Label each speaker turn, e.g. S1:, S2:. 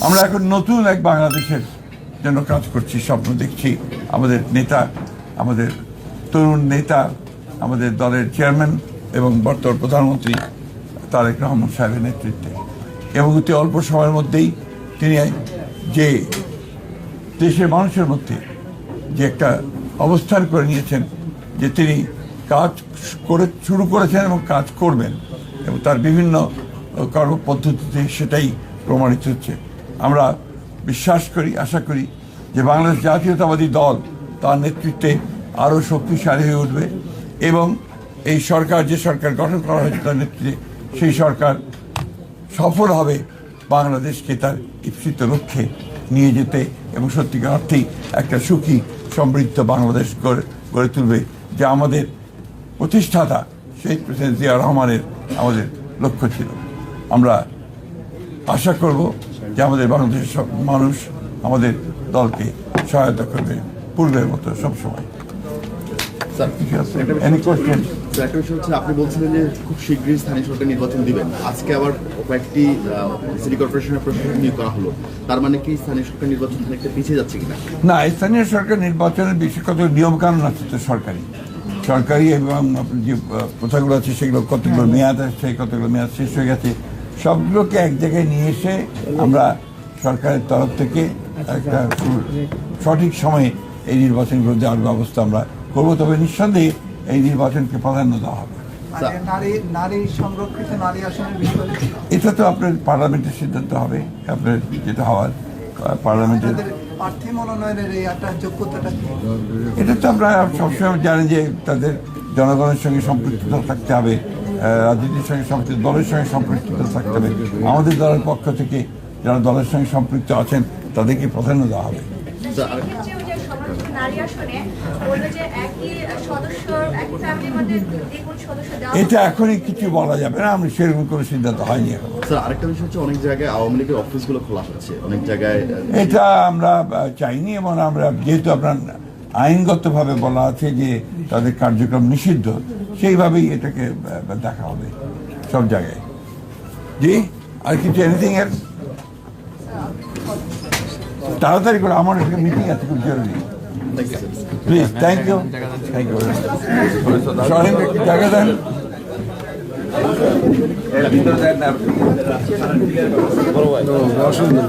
S1: আমরা এখন নতুন এক বাংলাদেশের জন্য কাজ করছি, স্বপ্ন দেখছি। আমাদের নেতা, আমাদের তরুণ নেতা, আমাদের দলের চেয়ারম্যান এবং বর্তমান প্রধানমন্ত্রী তারেক রহমান সাহেবের নেতৃত্বে, এবং অতি অল্প সময়ের মধ্যেই তিনি যে দেশের মানুষের মধ্যে যে একটা অবস্থান করে নিয়েছেন, যে তিনি কাজ শুরু করেছেন এবং কাজ করবেন, এবং তার বিভিন্ন কর্মপদ্ধতিতে সেটাই প্রমাণিত হচ্ছে। আমরা বিশ্বাস করি, আশা করি যে বাংলাদেশ জাতীয়তাবাদী দল তার নেতৃত্বে আরও শক্তিশালী হয়ে উঠবে, এবং এই সরকার, যে সরকার গঠন করা হয়েছে তার নেতৃত্বে, সেই সরকার সফল হবে বাংলাদেশকে তার ইপ্সিত লক্ষ্যে নিয়ে যেতে, এবং সত্যিকার অর্থেই একটা সুখী সমৃদ্ধ বাংলাদেশ গড়ে তুলবে, যা আমাদের প্রতিষ্ঠাতা শহীদ প্রেসিডেন্ট জিয়া রহমানের আমাদের লক্ষ্য ছিল। আমরা আশা করব যে আমাদের বাংলাদেশের সব মানুষ আমাদের দলকে সহায়তা করবে পূর্বের মতো সবসময়।
S2: একটা বিষয় হচ্ছে, আপনি বলছিলেন যে খুব শীঘ্রই স্থানীয় সরকার নির্বাচন দিবেন। আজকে আবার কয়েকটি সিটি কর্পোরেশনের প্রশাসক নিয়োগ করা হলো, তার মানে কি স্থানীয় সরকার নির্বাচন একটা পিছিয়ে যাচ্ছে কিনা?
S1: না, স্থানীয় সরকার নির্বাচনের বেশি কত নিয়মকানুন আছে তো সরকারি এবং যে প্রথাগুলো আছে সেগুলো কতগুলো মেয়াদ আসছে, কতগুলো মেয়াদ শেষ হয়ে গেছে, সবগুলোকে এক জায়গায় নিয়ে এসে আমরা সরকারের তরফ থেকে একটা সঠিক সময়ে এই নির্বাচনগুলো দেওয়ার ব্যবস্থা আমরা করবো। তবে নিঃসন্দেহে এই নির্বাচনকে প্রাধান্য দেওয়া হবে। এটা তো আপনার পার্লামেন্টের সিদ্ধান্ত হবে, আপনার যেটা হওয়ার পার্লামেন্টের। এটা তো আমরা সবসময় জানি যে তাদের জনগণের সঙ্গে সম্পৃক্ততা থাকতে হবে, রাজনীতির সঙ্গে সম্পৃক্ত, দলের সঙ্গে সম্পৃক্ততা থাকতে হবে। আমাদের দলের পক্ষ থেকে যারা দলের সঙ্গে সম্পৃক্ত আছেন তাদেরকে প্রাধান্য দেওয়া হবে। এটা এখনই কিছু বলা যাবে না, আমি সেরকম কোনো সিদ্ধান্ত হয়নি এখন।
S2: আরেকটা বিষয় হচ্ছে, অনেক জায়গায় আওয়ামী লীগের অফিসগুলো খোলা হচ্ছে, অনেক জায়গায়
S1: এটা আমরা চাইনি, এবং আমরা যেহেতু আপনার আইনগতভাবে বলা আছে যে তাদের কার্যক্রম নিষিদ্ধ, সেইভাবেই এটাকে দেখা হবে সব জায়গায়। জি, আর কিছু এনিথিং এর তাড়াতাড়ি করে, আমার একটা মিটিং আছে খুব জরুরি। Please, thank you, thank you. সরেন, একটু জায়গা দেন। অসুবিধা